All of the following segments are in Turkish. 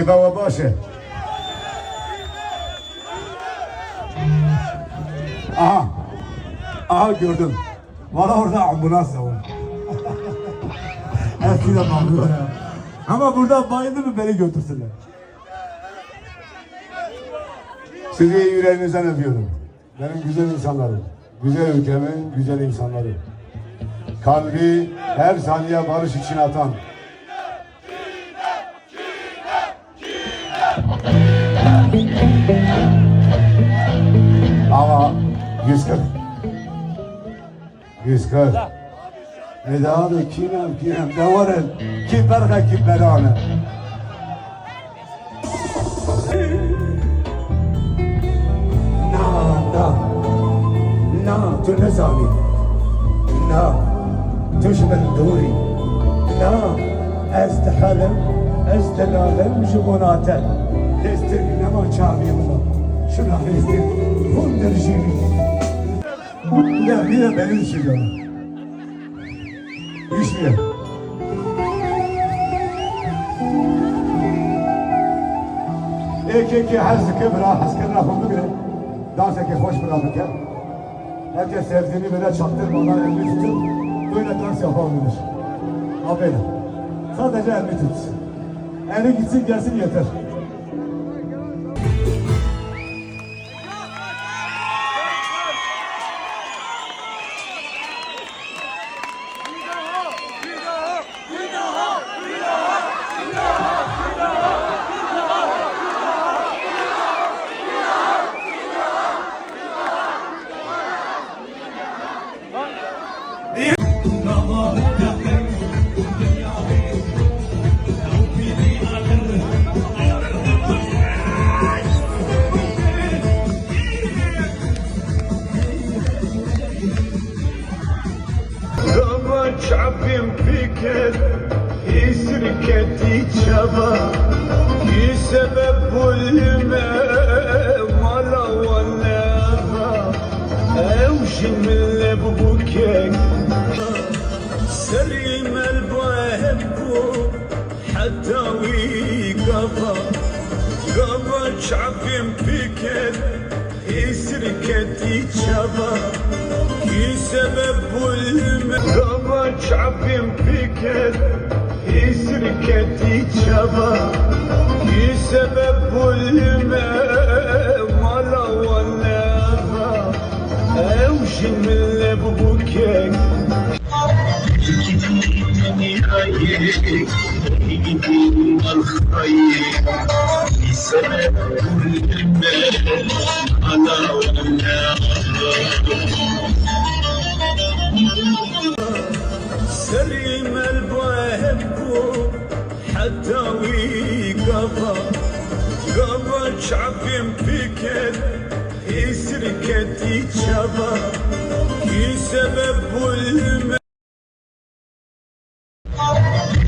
Şive ve başı. Aha. Aha gördüm. Valla orada ambulans da var. Eskiden bağırıyor ya. Ama burada bayıldı mı beni götürsünler. Sizi yüreğinizden öpüyorum. Benim güzel insanlarım. Güzel ülkemin güzel insanları. Kalbi her saniye barış için atan. Ama 140. 140. Eda'da kinem devarın. Kim berha kim berane. Na, tu nezani. Na, تشمل دوري. Na, ez dehalem, ez delalem, jibonate. Destek nema çağırıyorlar. Şuna destek. Hundur jiri. Bir de beni düşürüyorlar. İşte. Eki hazıkı bırak, hazıkı rahmını bile. Dans eki hoş bırakırken. Herkes sevdiğini böyle çaktırmadan elini tutup böyle dans yapabilir. Aferin. Sadece elini tut. Eli gitsin gelsin yeter. شعبي مفكر يسركتي شبا سبب الماء ولا ولا اوش من ببكك سليم البهبو حتى ويقفا قفا شعبي مفكر يسركتي شبا سبب الماء شعبي مفكر يسركتي شبا سبب الماء ولا ولا اوش من ببكك تجيني غيرك يجيني الخير بسبب الماء ولا ولا سليم البهبو حتى ويقفا قفا شعبي مفكر يسركتي شبا سبب الماء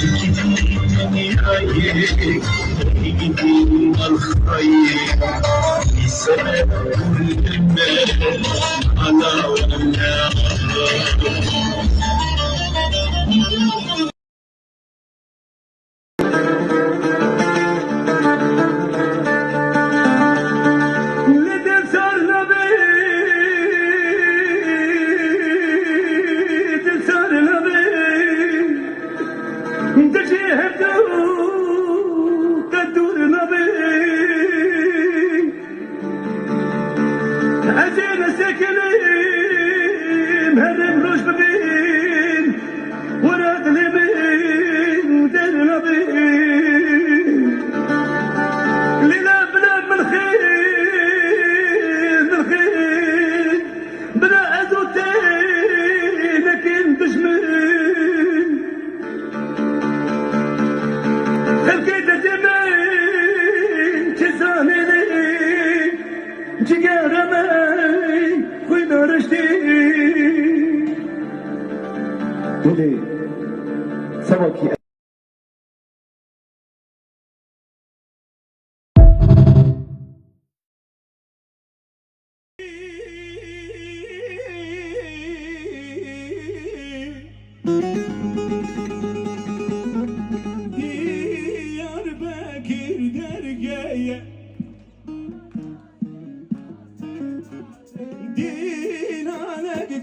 تجيني غيرك يجيني الخير بسبب الماء ولا ولا Dili, sabaki. Diyarbakır'da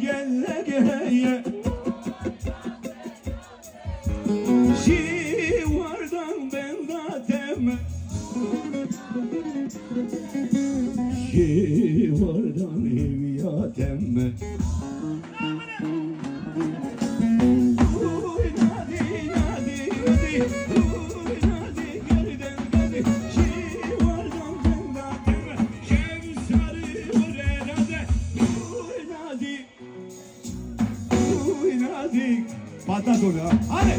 gelle geye Şivardan ben da deme Şivardan evya deme Uy nadi nadi nadi Uy nadi geriden nadi Şivardan ben da deme Şemsarı vurelade Uy nadi Uy nadi Patlat onu ha hadi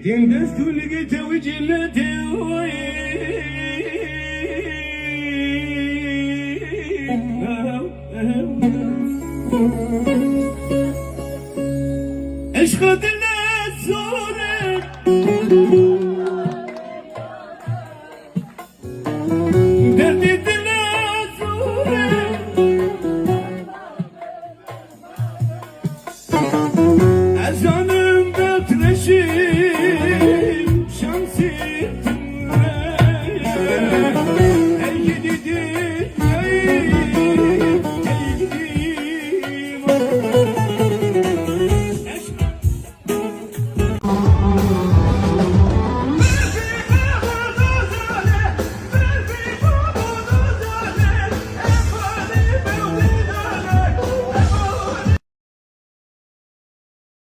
Tendez tulge tevcille tevi Eşkı